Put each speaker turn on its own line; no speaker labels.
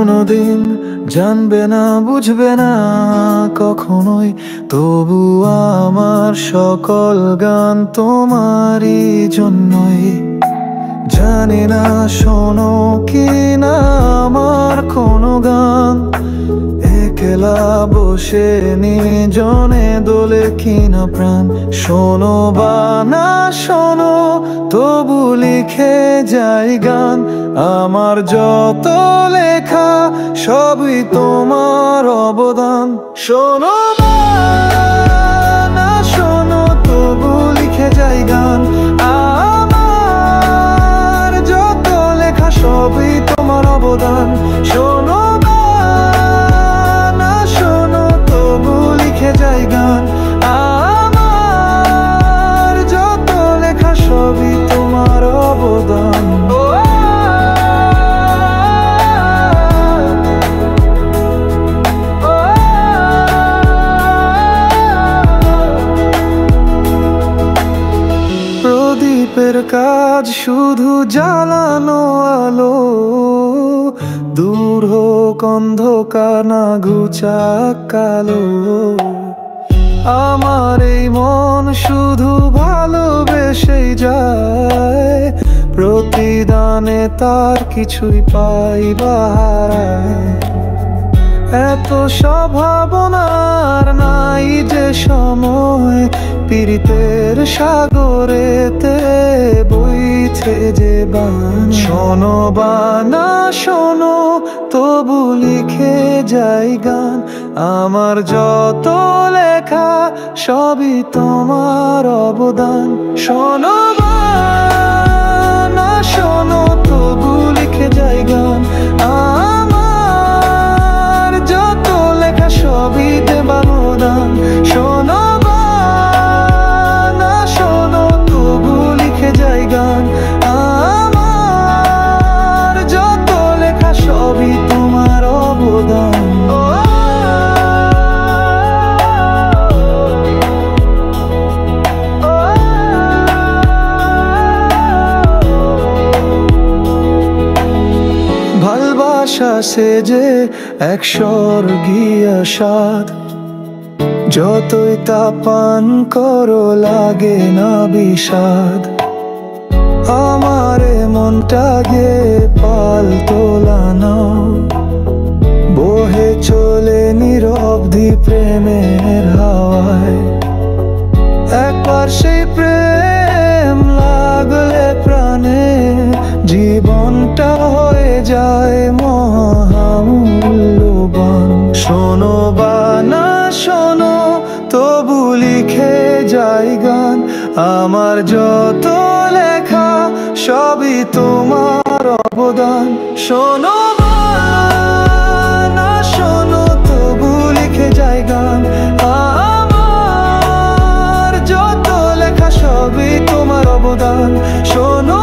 কোনোদিন জানবে না, বুঝবে না কখনোই, তবু আমার সকল গান তোমারই জন্যই। জানি না শোনো কি না আমার কোনো গান, একলা বসে নির্জনে দোলে কিনা প্রাণ। শোনো বা না শোনো তবু লিখে যাই গান, আমার যত লেখা সবই তোমার অবদান। শোনো বা না শোনো তবু লিখে যাই গান, আমার যত লেখা সবই তোমার অবদান। শোনো যাই গান, আমার যত লেখা সবই তোমার অবদান। প্রদীপের কাজ শুধু জ্বালানো আলো, দূর হোক অন্ধকার না ঘুচাক কালো। আমার এই মন শুধু ভালোবেসেই যায়, প্রতিদানে তার কিছুই পাই বা হারায়। এত সম্ভাবনার নাই যে সময়, পীড়িতের সাগরেতে বইছে যে বান। শোনো বা না শোনো তবু লিখে যাই গান, আমার যত লেখা সবই তোমার অবদান। শোনো বা না শোনো তবু লিখে যাই গান, আমার যত লেখা সবই দেবার অবদান। শোনো বা না শোনো তবু লিখে যাই গান, আমার যত লেখা সবই তোমার অবদান। ভালোবাসা সে যে এক স্বর্গীয় স্বাদ, যতই তা পান করো লাগে না বিষাদ। আমার মনটা গে পাল তোলা নাও, বহে চলে নিরবধি প্রেমের হাওয়ায়। একবার সেই প্রেম লাগলে প্রাণে, জীবনটা হয়ে যায় মহামূল্যবান। শোনো বা না শোনো তবু লিখে যাই গান, আমার যত লেখা সবই তোমার অবদান। শোনো বা না শোনো তবু লিখে যাই গান, আমার যত লেখা সবই তোমার অবদান। শোনো